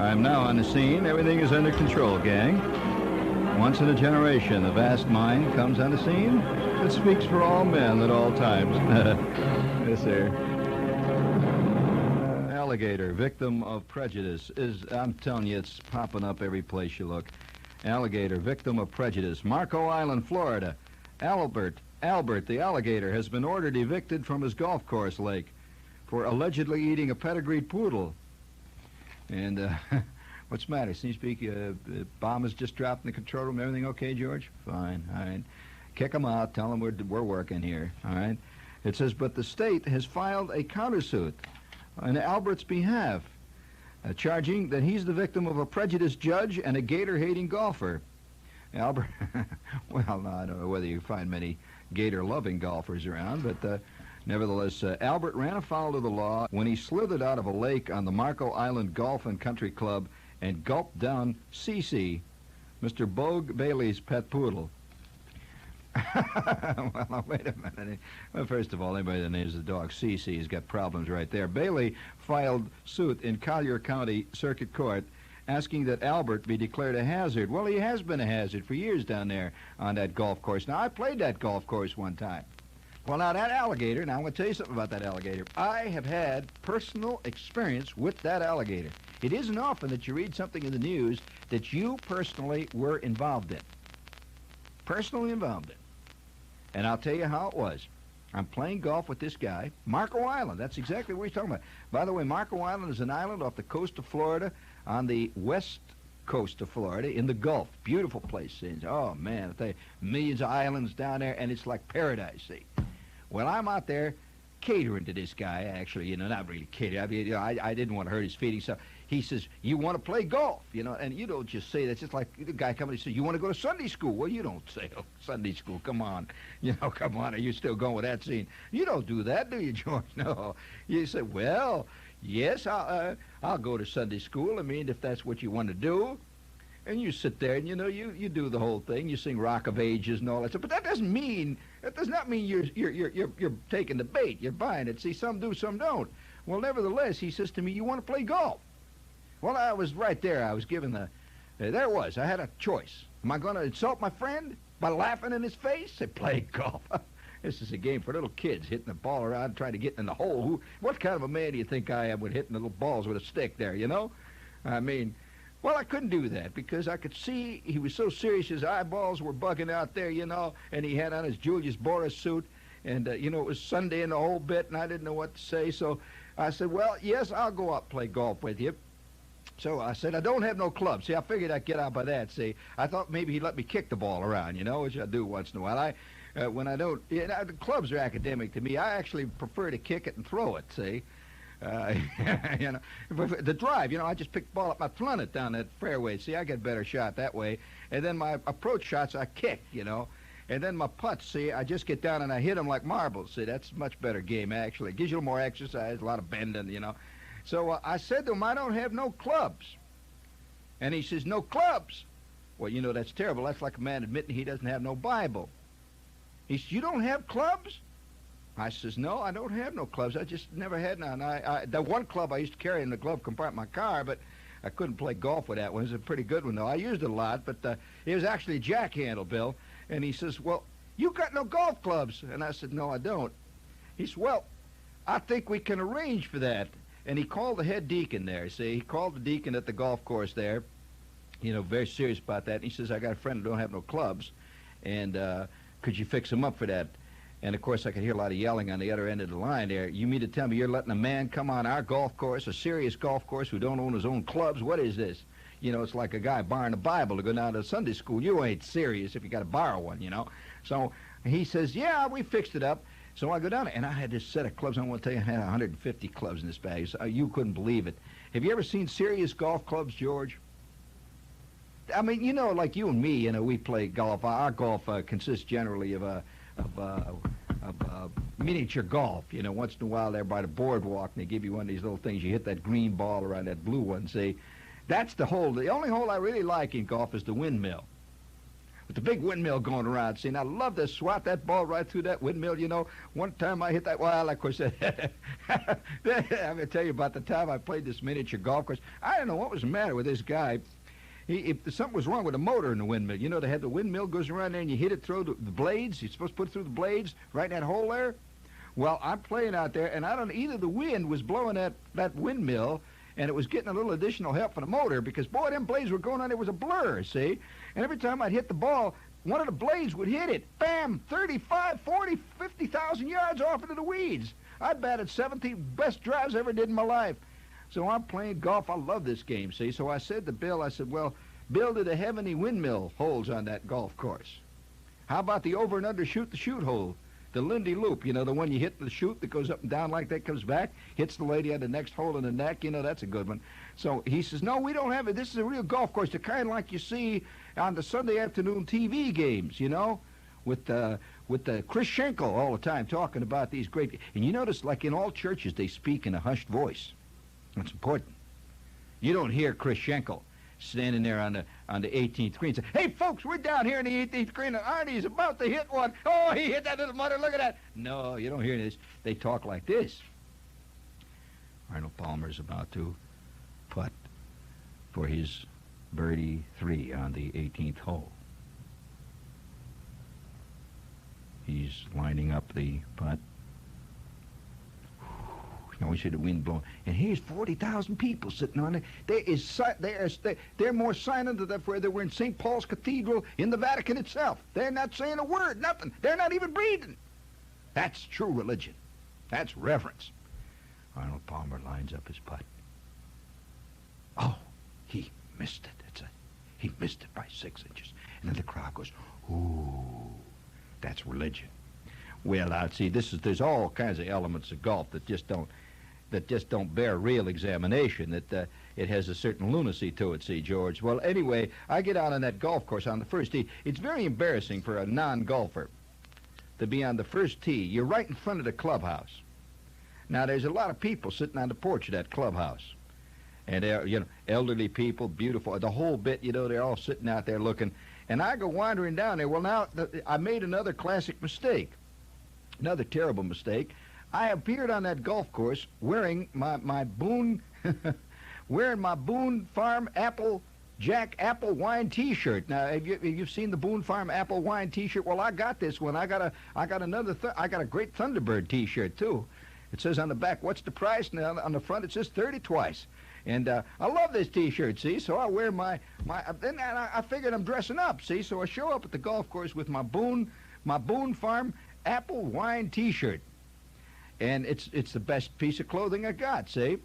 I'm now on the scene. Everything is under control, gang. Once in a generation, the vast mind comes on the scene. It speaks for all men at all times. Yes, sir. Alligator, victim of prejudice. I'm telling you, it's popping up every place you look. Alligator, victim of prejudice. Marco Island, Florida. Albert, the alligator, has been ordered evicted from his golf course lake for allegedly eating a pedigreed poodle. And what's the matter? Seems to be the bomb has just dropped in the control room. Everything okay, George? Fine. All right. Kick them out. Tell them we're working here. All right. It says, but the state has filed a countersuit on Albert's behalf, charging that he's the victim of a prejudiced judge and a gator-hating golfer. Albert, well, no, I don't know whether you find many gator-loving golfers around, but nevertheless, Albert ran afoul of the law when he slithered out of a lake on the Marco Island Golf and Country Club and gulped down Cece, Mr. Bogue Bailey's pet poodle. Well, now, wait a minute. Well, first of all, anybody that names the dog Cece has got problems right there. Bailey filed suit in Collier County Circuit Court asking that Albert be declared a hazard. Well, he has been a hazard for years down there on that golf course. Now, I played that golf course one time. Well, now, that alligator, now I'm going to tell you something about that alligator. I have had personal experience with that alligator. It isn't often that you read something in the news that you personally were involved in. Personally involved in. And I'll tell you how it was. I'm playing golf with this guy, Marco Island. That's exactly what he's talking about. By the way, Marco Island is an island off the coast of Florida, on the west coast of Florida, in the Gulf. Beautiful place. Oh, man, I tell you, millions of islands down there, and it's like paradise, see. Well, I'm out there catering to this guy, actually, you know, not really catering. I mean, you know, I didn't want to hurt his feelings, so he says, you want to play golf, you know, and you don't just say that. It's just like the guy coming and says, you want to go to Sunday school? Well, you don't say, oh, Sunday school, come on. You know, come on, are you still going with that scene? You don't do that, do you, George? No. You say, well, yes, I'll go to Sunday school. I mean, if that's what you want to do. And you sit there and, you know, you do the whole thing. You sing Rock of Ages and all that stuff. But that does not mean you're taking the bait. You're buying it. See, some do, some don't. Well, nevertheless, he says to me, you want to play golf? Well, I was right there. I was given there it was. I had a choice. Am I going to insult my friend by laughing in his face? Say, play golf. This is a game for little kids, hitting the ball around, trying to get in the hole. What kind of a man do you think I am with hitting little balls with a stick there, you know? I mean, well, I couldn't do that because I could see he was so serious. His eyeballs were bugging out there, you know, and he had on his Julius Boris suit. And, you know, it was Sunday and the whole bit, and I didn't know what to say. So I said, well, yes, I'll go out and play golf with you. So I said, I don't have no clubs. See, I figured I'd get out by that, see. I thought maybe he'd let me kick the ball around, you know, which I do once in a while. When I don't, you know, the clubs are academic to me. I actually prefer to kick it and throw it, see. You know, the drive, you know, I just pick the ball up, I flung it down that fairway. See, I get a better shot that way. And then my approach shots, I kick, you know. And then my putts, see, I just get down and I hit them like marbles. See, that's a much better game, actually. It gives you a little more exercise, a lot of bending, you know. So I said to him, I don't have no clubs. And he says, no clubs? Well, you know, that's terrible. That's like a man admitting he doesn't have no Bible. He says, you don't have clubs? I says, no, I don't have no clubs. I just never had none. The one club I used to carry in the glove compartment of my car, but I couldn't play golf with that one. It was a pretty good one, though. I used it a lot, but it was actually a jack handle, Bill. And he says, well, you got no golf clubs. And I said, no, I don't. He said, well, I think we can arrange for that. And he called the head deacon there, see. He called the deacon at the golf course there, you know, very serious about that. And he says, I got a friend who don't have no clubs, and could you fix him up for that? And, of course, I could hear a lot of yelling on the other end of the line there. You mean to tell me you're letting a man come on our golf course, a serious golf course, who don't own his own clubs? What is this? You know, it's like a guy borrowing a Bible to go down to Sunday school. You ain't serious if you got to borrow one, you know. So he says, yeah, we fixed it up. So I go down there, and I had this set of clubs. I want to tell you, I had 150 clubs in this bag. So you couldn't believe it. Have you ever seen serious golf clubs, George? I mean, you know, like you and me, you know, we play golf. Our golf consists generally of miniature golf. You know, once in a while there by the boardwalk, and they give you one of these little things. You hit that green ball around that blue one, see? That's the hole. The only hole I really like in golf is the windmill. with the big windmill going around. See, and I love to swat that ball right through that windmill, you know. One time I hit that, well, of course, I'm going to tell you about the time I played this miniature golf course. I don't know what was the matter with this guy. If something was wrong with the motor in the windmill, you know, they had the windmill goes around there and you hit it through the blades. You're supposed to put it through the blades right in that hole there. Well, I'm playing out there, and I don't know, either the wind was blowing that windmill, and it was getting a little additional help from the motor because, boy, them blades were going on. It was a blur, see? And every time I'd hit the ball, one of the blades would hit it. Bam! 35, 40, 50,000 yards off into the weeds. I batted 17 best drives I ever did in my life. So I'm playing golf. I love this game, see? So I said to Bill, I said, well, Bill, do they have any windmill holes on that golf course? How about the over and under shoot-the-shoot hole? The Lindy Loop, you know, the one you hit the chute that goes up and down like that, comes back, hits the lady on the next hole in the neck. You know, that's a good one. So he says, no, we don't have it. This is a real golf course. The kind like you see on the Sunday afternoon TV games, you know, with Chris Schenkel all the time talking about these great. And you notice, like in all churches, they speak in a hushed voice. That's important. You don't hear Chris Schenkel standing there on the 18th green saying, hey, folks, we're down here in the 18th green, and Arnie's about to hit one. Oh, he hit that little mother. Look at that. No, you don't hear this. They talk like this. Arnold Palmer's about to putt for his birdie 3 on the 18th hole. He's lining up the putt. You always hear the wind blowing. And here's 40,000 people sitting on it. They're more silent than where they were in St. Paul's Cathedral in the Vatican itself. They're not saying a word, nothing. They're not even breathing. That's true religion. That's reverence. Arnold Palmer lines up his putt. Oh, he missed it. He missed it by 6 inches. And then the crowd goes, ooh, that's religion. Well, now, see, there's all kinds of elements of golf that just don't bear real examination, that it has a certain lunacy to it, see, George. Well, anyway, I get out on that golf course on the first tee. It's very embarrassing for a non-golfer to be on the first tee. You're right in front of the clubhouse. Now, there's a lot of people sitting on the porch of that clubhouse. And they're, you know, elderly people, beautiful, the whole bit, you know, they're all sitting out there looking. And I go wandering down there. Well, now, I made another classic mistake, another terrible mistake. I appeared on that golf course wearing my Boone, wearing my Boone Farm Jack Apple Wine T-shirt. Now, have you seen the Boone Farm Apple Wine T-shirt? Well, I got this one. I got a great Thunderbird T-shirt too. It says on the back, what's the price? And on the front, it says 30 twice. And I love this T-shirt, see? So I wear then I figured I'm dressing up, see? So I show up at the golf course with my Boone Farm Apple Wine T-shirt. And it's the best piece of clothing I got, see?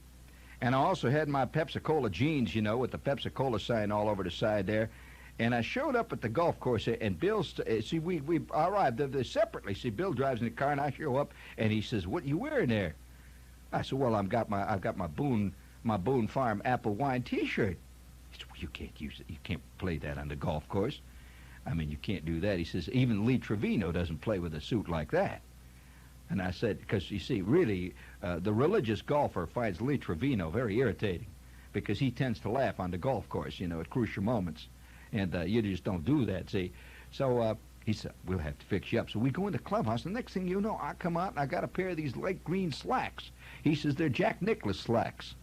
And I also had my Pepsi-Cola jeans, you know, with the Pepsi-Cola sign all over the side there. And I showed up at the golf course, and Bill's, see, we arrived separately. See, Bill drives in the car, and I show up, and he says, what are you wearing there? I said, well, I've got my Boone Farm Apple Wine T-shirt. He said, well, you can't use it. You can't play that on the golf course. I mean, you can't do that. He says, even Lee Trevino doesn't play with a suit like that. And I said, because, you see, really, the religious golfer finds Lee Trevino very irritating because he tends to laugh on the golf course, you know, at crucial moments. And you just don't do that, see. So he said, we'll have to fix you up. So we go in the clubhouse, and the next thing you know, I come out, and I got a pair of these light green slacks. He says, they're Jack Nicklaus slacks.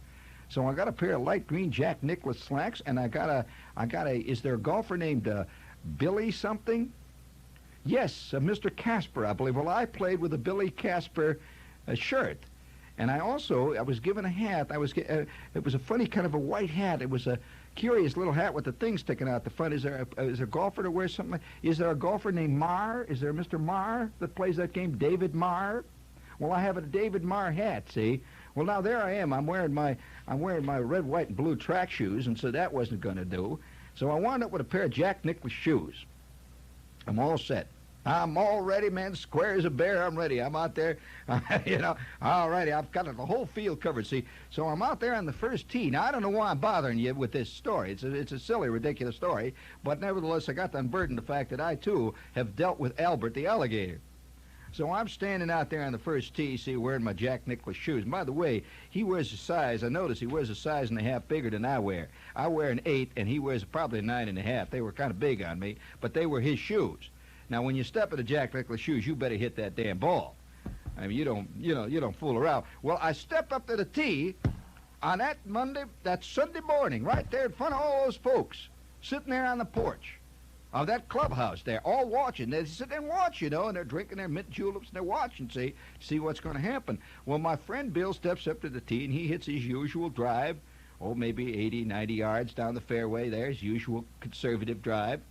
So I got a pair of light green Jack Nicklaus slacks, and I got a, is there a golfer named Billy something? Yes, Mr. Casper, I believe. Well, I played with a Billy Casper shirt. And I was given a hat. It was a funny kind of a white hat. It was a curious little hat with the thing sticking out the front. Is there a golfer that wears something like, is there a golfer named Marr? Is there a Mr. Marr that plays that game, David Marr? Well, I have a David Marr hat, see? Well, now there I am. I'm wearing my red, white, and blue track shoes, and so that wasn't going to do. So I wound up with a pair of Jack Nicklaus shoes. I'm all set. I'm all ready, man. Square as a bear. I'm ready. I'm out there, you know. All righty. I've got the whole field covered, see. So I'm out there on the first tee. Now, I don't know why I'm bothering you with this story. It's a silly, ridiculous story. But nevertheless, I got to unburden the fact that I, too, have dealt with Albert the alligator. So I'm standing out there on the first tee, see, wearing my Jack Nicklaus shoes. And by the way, he wears a size, I noticed he wears a size and a half bigger than I wear. I wear an 8, and he wears probably a 9.5. They were kind of big on me, but they were his shoes. Now, when you step in the Jack Nicklaus shoes, you better hit that damn ball. I mean, you don't fool around. Well, I stepped up to the tee on that Sunday morning, right there in front of all those folks, sitting there on the porch of that clubhouse there, all watching. They sit there and watch, and they're drinking their mint juleps, and they're watching, see what's going to happen. Well, my friend Bill steps up to the tee, and he hits his usual drive, maybe 80, 90 yards down the fairway there, his usual conservative drive.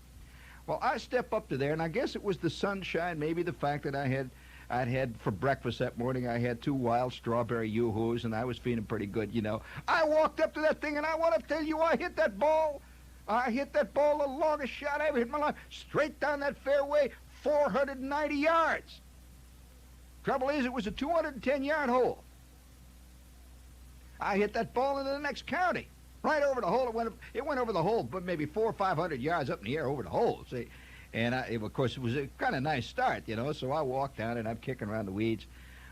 Well, I step up to there, and I guess it was the sunshine, maybe the fact that I'd had for breakfast that morning, I had 2 wild strawberry yoo-hoos, and I was feeling pretty good, I walked up to that thing, and I want to tell you, I hit that ball the longest shot I ever hit in my life, straight down that fairway, 490 yards. Trouble is, it was a 210-yard hole. I hit that ball into the next county, right over the hole. It went over the hole, but maybe 400 or 500 yards up in the air over the hole, see. And, of course, it was a kind of nice start, so I walked down, and I'm kicking around the weeds.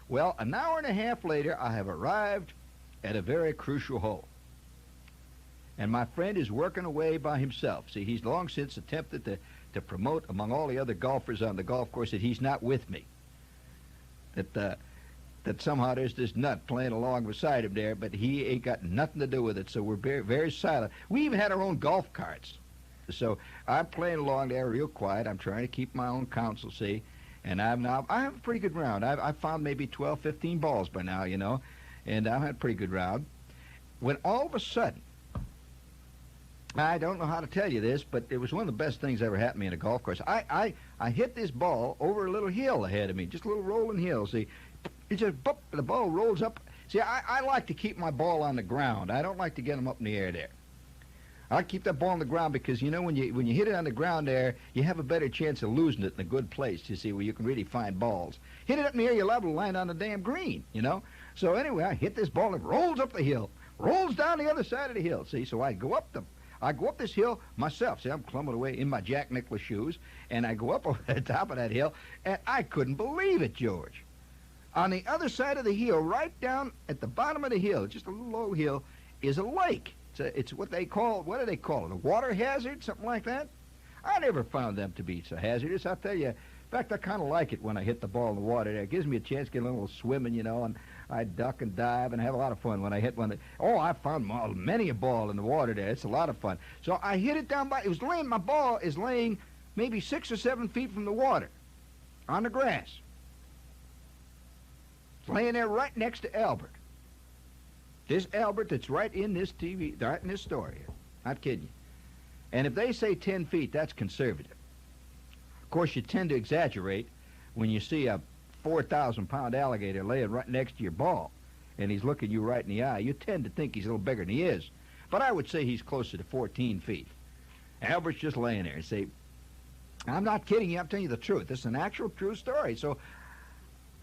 Well, an hour and a half later, I have arrived at a very crucial hole. And my friend is working away by himself. See, he's long since attempted to promote among all the other golfers on the golf course that he's not with me. That somehow there's this nut playing along beside him there, but he ain't got nothing to do with it, so we're very, very silent. We even had our own golf carts. So I'm playing along there real quiet. I'm trying to keep my own counsel, see. And I have a pretty good round. I've found maybe 12, 15 balls by now, and I've had a pretty good round. When all of a sudden, I don't know how to tell you this, but it was one of the best things that ever happened to me in a golf course. I hit this ball over a little hill ahead of me, just a little rolling hill, see. It just, boop, the ball rolls up. See, I like to keep my ball on the ground. I don't like to get them up in the air there. I keep that ball on the ground because, when you hit it on the ground there, you have a better chance of losing it in a good place, you see, where you can really find balls. Hit it up in the air, you're liable to land on the damn green, So anyway, I hit this ball, and it rolls up the hill, rolls down the other side of the hill, see. So I go up this hill myself. See, I'm clumbing away in my Jack Nicklaus shoes, and I go up over the top of that hill, and I couldn't believe it, George. On the other side of the hill, right down at the bottom of the hill, just a little low hill, is a lake. It's what do they call it? A water hazard, something like that? I never found them to be so hazardous, I'll tell you. In fact, I kind of like it when I hit the ball in the water there. It gives me a chance to get a little swimming, and I duck and dive and have a lot of fun when I hit one. I found many a ball in the water there. It's a lot of fun. So I hit it down my ball is laying maybe 6 or 7 feet from the water on the grass. It's laying there right next to Albert. This Albert that's right in this TV, right in this story here. Not kidding you. And if they say 10 feet, that's conservative. Of course, you tend to exaggerate when you see a 4,000-pound alligator laying right next to your ball, and he's looking you right in the eye. You tend to think he's a little bigger than he is. But I would say he's closer to 14 feet. Albert's just laying there. See, I'm not kidding you. I'm telling you the truth. This is an actual true story. So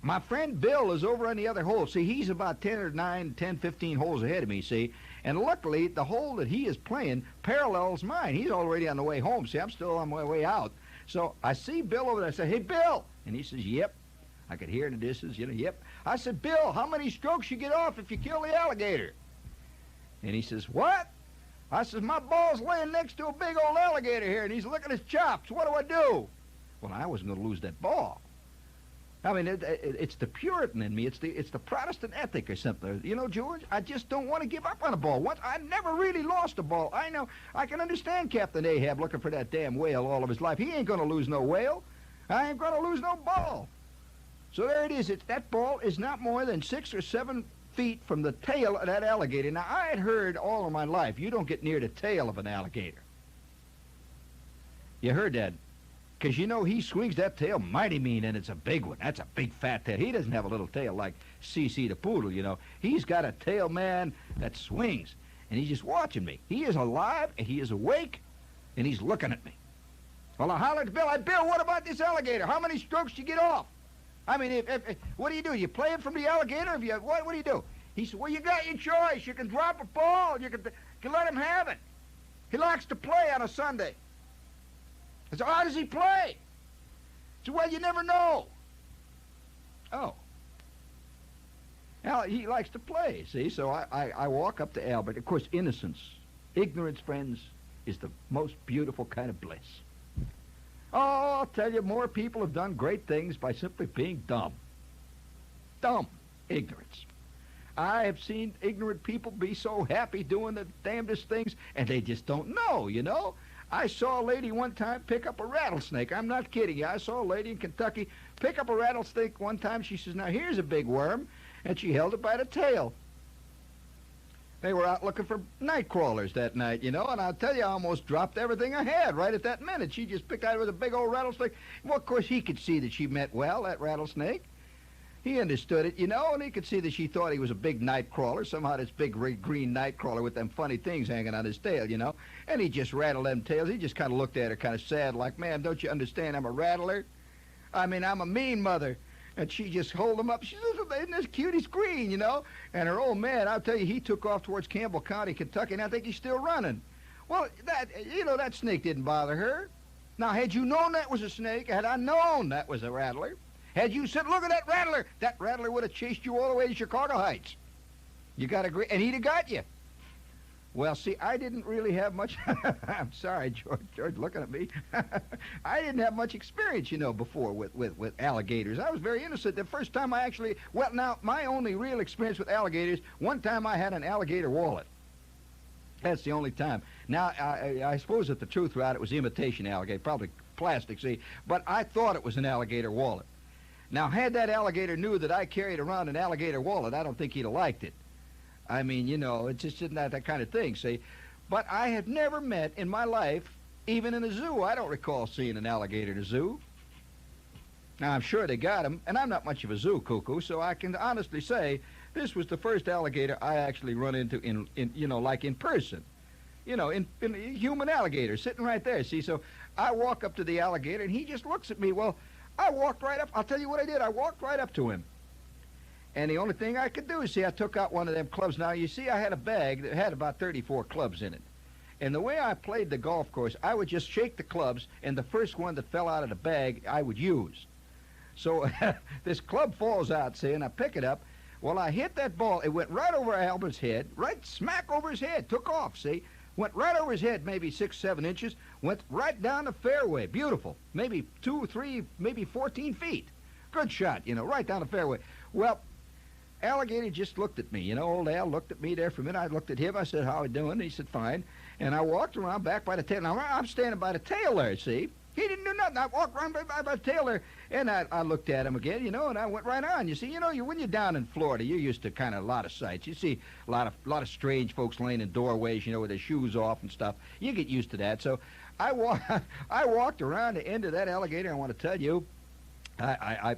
my friend Bill is over on the other hole. See, he's about 10, 15 holes ahead of me, see. And luckily, the hole that he is playing parallels mine. He's already on the way home. See, I'm still on my way out. So I see Bill over there. I say, "Hey, Bill." And he says, "Yep." I could hear in the distance, "Yep." I said, "Bill, how many strokes you get off if you kill the alligator?" And he says, "What?" I says, "My ball's laying next to a big old alligator here, and he's licking his chops. What do I do?" Well, I wasn't going to lose that ball. I mean, it's the Puritan in me. It's the Protestant ethic or something. George, I just don't want to give up on a ball. I never really lost a ball. I know. I can understand Captain Ahab looking for that damn whale all of his life. He ain't going to lose no whale. I ain't going to lose no ball. So there it is. That ball is not more than 6 or 7 feet from the tail of that alligator. Now, I had heard all of my life, you don't get near the tail of an alligator. You heard that. Because, he swings that tail mighty mean, and it's a big one. That's a big, fat tail. He doesn't have a little tail like CC the poodle, He's got a tail, man, that swings. And he's just watching me. He is alive, and he is awake, and he's looking at me. Well, I hollered to Bill, "Hey, Bill, what about this alligator? How many strokes do you get off?" I mean, what do you do? You play it from the alligator? What do you do? He said, "Well, you got your choice. You can drop a ball. You can let him have it. He likes to play on a Sunday." I said, "How does he play?" He said, "Well, you never know. Oh. Al, he likes to play, see? So I walk up to Albert. Of course, innocence, ignorance, friends, is the most beautiful kind of bliss. Oh, I'll tell you, more people have done great things by simply being dumb. Dumb. Ignorance. I have seen ignorant people be so happy doing the damnedest things, and they just don't know, you know? I saw a lady one time pick up a rattlesnake. I'm not kidding you. I saw a lady in Kentucky pick up a rattlesnake one time. She says, now here's a big worm, and she held it by the tail. They were out looking for night crawlers that night, you know, and I'll tell you, I almost dropped everything I had right at that minute. She just picked out with a big old rattlesnake. Well, of course, he could see that she meant well, that rattlesnake. He understood it, you know, and he could see that she thought he was a big night crawler, somehow this big green night crawler with them funny things hanging on his tail, you know. And he just rattled them tails. He just kind of looked at her kind of sad, like, ma'am, don't you understand I'm a rattler? I mean, I'm a mean mother. And she just hold him up. She says, isn't this cute? He's green, you know. And her old man, I'll tell you, he took off towards Campbell County, Kentucky, and I think he's still running. Well, that snake didn't bother her. Now, had you known that was a snake, had I known that was a rattler, had you said, look at that rattler would have chased you all the way to Chicago Heights. You got to agree, and he'd have got you. Well, see, I didn't really have much. I'm sorry, George, looking at me. I didn't have much experience, you know, before with alligators. I was very innocent. The first time I actually, well, now, my only real experience with alligators, one time I had an alligator wallet. That's the only time. Now, I suppose that the truth about it was imitation alligator, probably plastic, see, but I thought it was an alligator wallet. Now, had that alligator knew that I carried around an alligator wallet, I don't think he'd have liked it. I mean, you know, it's just not that kind of thing, see. But I have never met in my life, even in a zoo, I don't recall seeing an alligator in a zoo. Now, I'm sure they got him, and I'm not much of a zoo cuckoo, so I can honestly say this was the first alligator I actually run into in you know, like in person. You know, in human alligator, sitting right there, see. So I walk up to the alligator, and he just looks at me. Well, I walked right up. I'll tell you what I did. I walked right up to him. And the only thing I could do is, see, I took out one of them clubs. Now, you see, I had a bag that had about 34 clubs in it. And the way I played the golf course, I would just shake the clubs, and the first one that fell out of the bag, I would use. So this club falls out, see, and I pick it up. Well, I hit that ball. It went right over Albert's head, right smack over his head, took off, see. Went right over his head, maybe 6, 7 inches, went right down the fairway. Beautiful. Maybe 2, 3, maybe 14 feet. Good shot, you know, right down the fairway. Well, alligator just looked at me, you know. Old Al looked at me there for a minute. I looked at him. I said, how are you doing? He said, fine. And I walked around back by the tail. Now, I'm standing by the tail there, see. He didn't do nothing. I walked around by the tail there, and I looked at him again, you know, and I went right on. You see, you know, when you're down in Florida, you're used to kind of a lot of sights. You see a lot of strange folks laying in doorways, you know, with their shoes off and stuff. You get used to that. So I walked around the end of that alligator. I want to tell you, I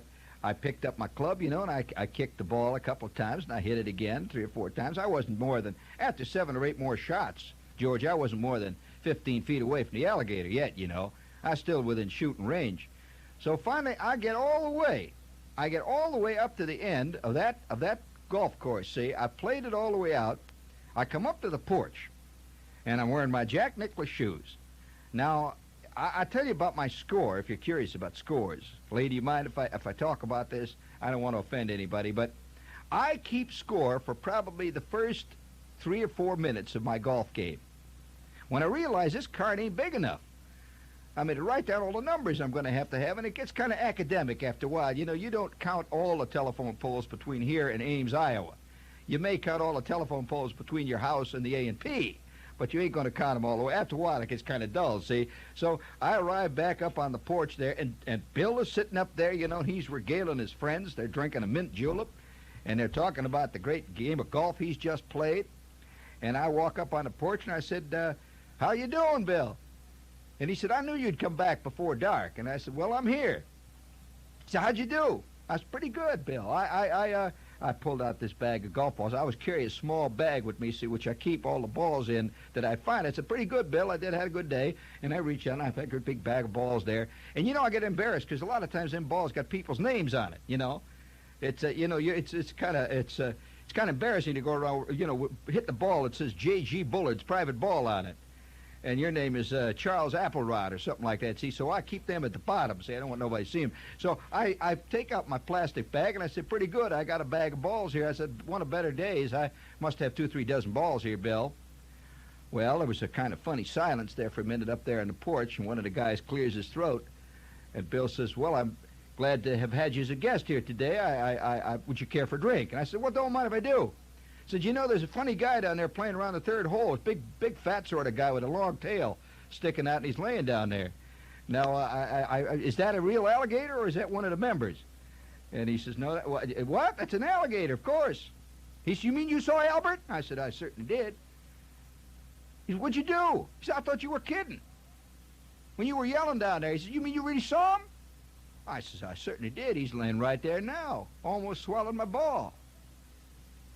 picked up my club, you know, and I kicked the ball a couple of times, and I hit it again 3 or 4 times. I wasn't more than, after 7 or 8 more shots, George, I wasn't more than 15 feet away from the alligator yet, you know. I was still within shooting range. So finally, I get all the way up to the end of that golf course, see. I played it all the way out. I come up to the porch, and I'm wearing my Jack Nicklaus shoes. Now, I tell you about my score, if you're curious about scores. Lady, you mind if I talk about this? I don't want to offend anybody, but I keep score for probably the first 3 or 4 minutes of my golf game. When I realize this card ain't big enough, I mean, to write down all the numbers I'm going to have, and it gets kind of academic after a while. You know, you don't count all the telephone poles between here and Ames, Iowa. You may count all the telephone poles between your house and the A&P, but you ain't going to count them all the way. After a while, it gets kind of dull, see? So I arrived back up on the porch there, and Bill is sitting up there, you know, and he's regaling his friends. They're drinking a mint julep, and they're talking about the great game of golf he's just played. And I walk up on the porch, and I said, how you doing, Bill? And he said, I knew you'd come back before dark. And I said, well, I'm here. He said, how'd you do? I was pretty good, Bill. I pulled out this bag of golf balls. I was carrying a small bag with me, see, which I keep all the balls in that I find. I said, pretty good, Bill. I had a good day. And I reached out, and I found a big bag of balls there. And, you know, I get embarrassed because a lot of times them balls got people's names on it, you know. It's, you know, it's kind of embarrassing to go around, you know, hit the ball that says J.G. Bullard's private ball on it. and your name is Charles Applerod or something like that. See, so I keep them at the bottom. See, I don't want nobody to see them. So I take out my plastic bag, and I said, pretty good. I got a bag of balls here. I said, one of better days. I must have 2 or 3 dozen balls here, Bill. Well, there was a kind of funny silence there for a minute up there on the porch, and one of the guys clears his throat, and Bill says, well, I'm glad to have had you as a guest here today. Would you care for a drink? And I said, well, don't mind if I do. Said, you know, there's a funny guy down there playing around the 3rd hole. It's big, fat sort of guy with a long tail sticking out, and he's laying down there. Now, is that a real alligator, or is that one of the members? And he says, no, what? That's an alligator, of course. He said, you mean you saw Albert? I said, I certainly did. He said, what'd you do? He said, I thought you were kidding. When you were yelling down there, he said, you mean you really saw him? I says, I certainly did. He's laying right there now. Almost swallowed my ball.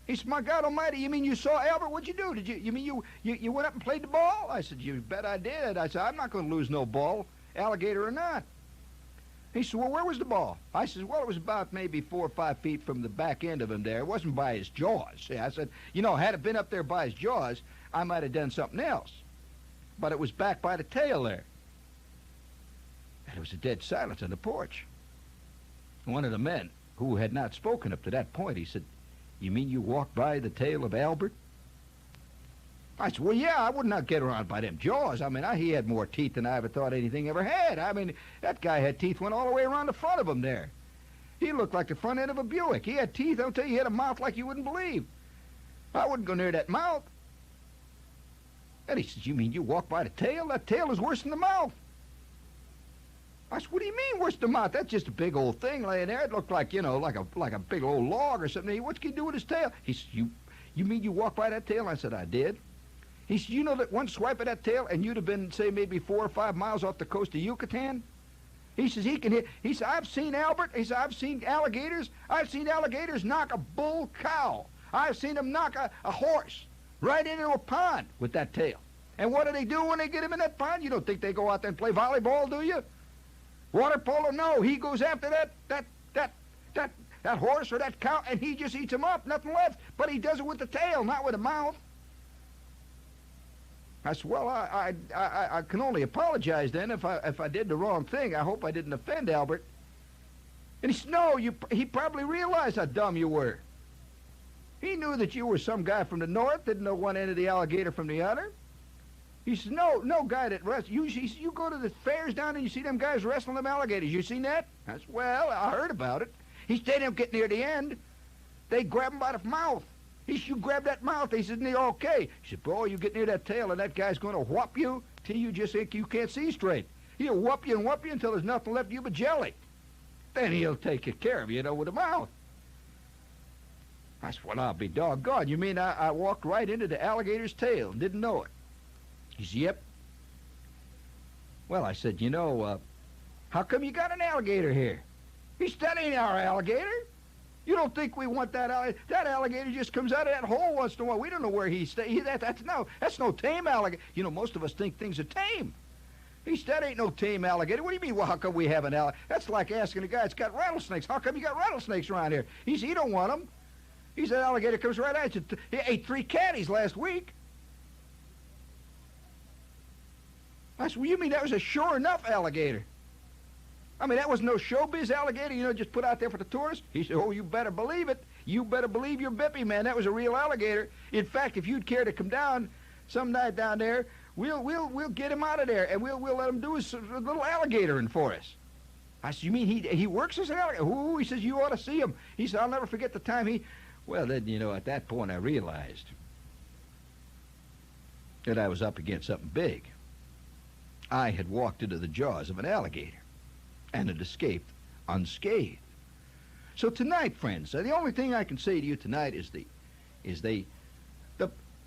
He said, my God almighty, you mean you saw Albert? What'd you do? You mean you went up and played the ball? I said, you bet I did. I said, I'm not going to lose no ball, alligator or not. He said, well, where was the ball? I said, well, it was about maybe 4 or 5 feet from the back end of him there. It wasn't by his jaws. See, I said, you know, had it been up there by his jaws, I might have done something else. But it was back by the tail there. And there was a dead silence on the porch. One of the men, who had not spoken up to that point, he said, you mean you walked by the tail of Albert? I said, well, yeah, I would not get around by them jaws. I mean, he had more teeth than I ever thought anything ever had. I mean, that guy had teeth went all the way around the front of him there. He looked like the front end of a Buick. He had teeth, I'll tell you, he had a mouth like you wouldn't believe. I wouldn't go near that mouth. And he says, you mean you walked by the tail? That tail is worse than the mouth. I said, what do you mean worse than the mouth? That's just a big old thing laying there. It looked like, you know, like a big old log or something. What can you do with his tail? He said, you mean you walked by that tail? I said, I did. He said, you know that one swipe of that tail and you'd have been, say, maybe 4 or 5 miles off the coast of Yucatan? He says, he can hit. He said, I've seen Albert. He said, I've seen alligators. I've seen alligators knock a bull cow. I've seen them knock a horse right into a pond with that tail. And what do they do when they get him in that pond? You don't think they go out there and play volleyball, do you? Water polo? No. He goes after that horse or that cow, and he just eats him up. Nothing left. But he does it with the tail, not with the mouth. I said, well, I can only apologize then if I did the wrong thing. I hope I didn't offend Albert. And he said, no, he probably realized how dumb you were. He knew that you were some guy from the north, didn't know one end of the alligator from the other. He says, no guy that wrestles. You go to the fairs down and you see them guys wrestling them alligators. You seen that? I said, well, I heard about it. He said, they don't get near the end. They grab him by the mouth. He said, you grab that mouth. He said, they're okay. He said, boy, you get near that tail and that guy's going to whop you till you just think you can't see straight. He'll whop you until there's nothing left of you but jelly. Then he'll take care of you, with a mouth. I said, well, I'll be doggone. You mean I walked right into the alligator's tail and didn't know it? He said, yep. Well, I said, how come you got an alligator here? He said, that ain't our alligator. You don't think we want that alligator? That alligator just comes out of that hole once in a while. We don't know where he stays. That's no tame alligator. Most of us think things are tame. He said, that ain't no tame alligator. What do you mean, well, how come we have an alligator? That's like asking a guy that's got rattlesnakes. How come you got rattlesnakes around here? He said, he don't want them. He said, alligator comes right at you. He ate 3 caddies last week. I said, well, you mean that was a sure enough alligator? I mean, that was no showbiz alligator, just put out there for the tourists? He said, oh, you better believe it. You better believe your bippy, man. That was a real alligator. In fact, if you'd care to come down some night down there, we'll get him out of there, and we'll let him do his little alligatoring for us. I said, you mean he works as an alligator? Ooh, he says, you ought to see him. He said, I'll never forget the time he... Well, then, at that point I realized that I was up against something big. I had walked into the jaws of an alligator and had escaped unscathed. So tonight, friends, the only thing I can say to you tonight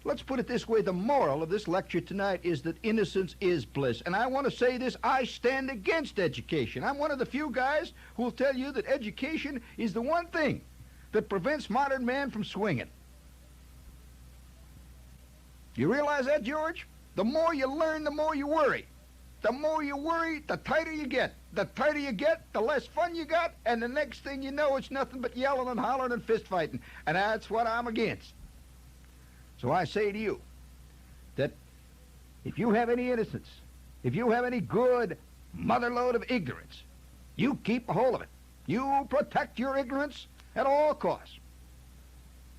let's put it this way, the moral of this lecture tonight is that innocence is bliss. And I want to say this, I stand against education. I'm one of the few guys who will tell you that education is the one thing that prevents modern man from swinging. You realize that, George? The more you learn, the more you worry. The more you worry, the tighter you get. The tighter you get, the less fun you got, and the next thing you know, it's nothing but yelling and hollering and fist fighting. And that's what I'm against. So I say to you that if you have any innocence, if you have any good motherload of ignorance, you keep a hold of it. You protect your ignorance at all costs.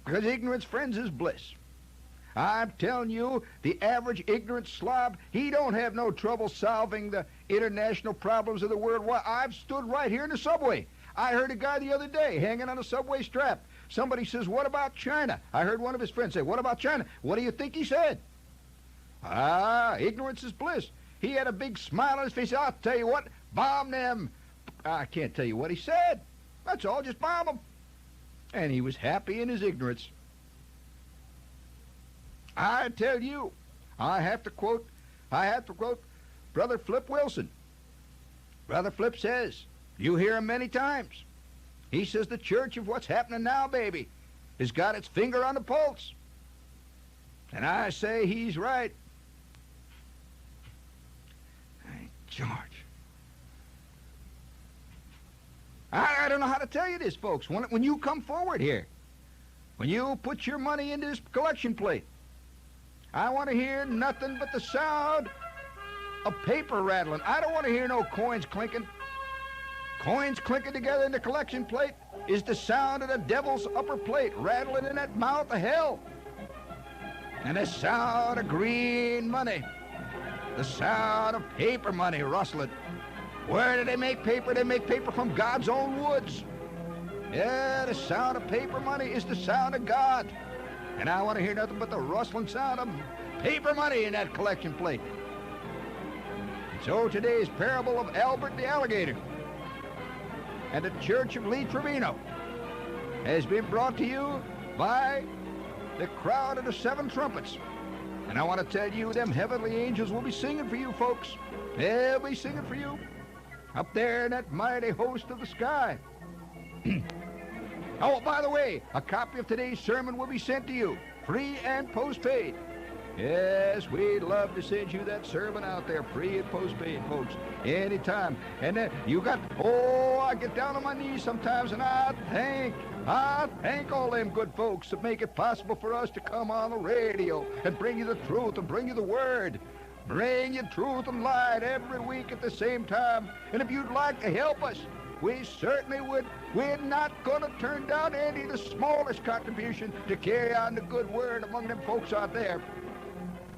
Because ignorance, friends, is bliss. I'm telling you, the average ignorant slob, he don't have no trouble solving the international problems of the world. Why, I've stood right here in the subway. I heard a guy the other day hanging on a subway strap. Somebody says, what about China? I heard one of his friends say, what about China? What do you think he said? Ignorance is bliss. He had a big smile on his face. I'll tell you what, bomb them. I can't tell you what he said. That's all, just bomb them. And he was happy in his ignorance. I tell you, I have to quote Brother Flip Wilson. Brother Flip says, you hear him many times. He says the church of what's happening now, baby, has got its finger on the pulse. And I say he's right. Hey, George. I don't know how to tell you this, folks. When you come forward here, when you put your money into this collection plate, I want to hear nothing but the sound of paper rattling. I don't want to hear no coins clinking. Coins clinking together in the collection plate is the sound of the devil's upper plate rattling in that mouth of hell. And the sound of green money, the sound of paper money rustling. Where do they make paper? They make paper from God's own woods. Yeah, the sound of paper money is the sound of God. And I want to hear nothing but the rustling sound of paper money in that collection plate. And so today's parable of Albert the Alligator and the Church of Lee Trevino has been brought to you by the crowd of the Seven Trumpets. And I want to tell you, them heavenly angels will be singing for you, folks. They'll be singing for you up there in that mighty host of the sky. Oh, by the way, a copy of today's sermon will be sent to you, free and postpaid. Yes, we'd love to send you that sermon out there, free and postpaid, folks, anytime. And then you got, I get down on my knees sometimes, and I thank all them good folks that make it possible for us to come on the radio and bring you the truth and bring you the word. Bring you truth and light every week at the same time. And if you'd like to help us, we certainly would. We're not going to turn down any of the smallest contribution to carry on the good word among them folks out there.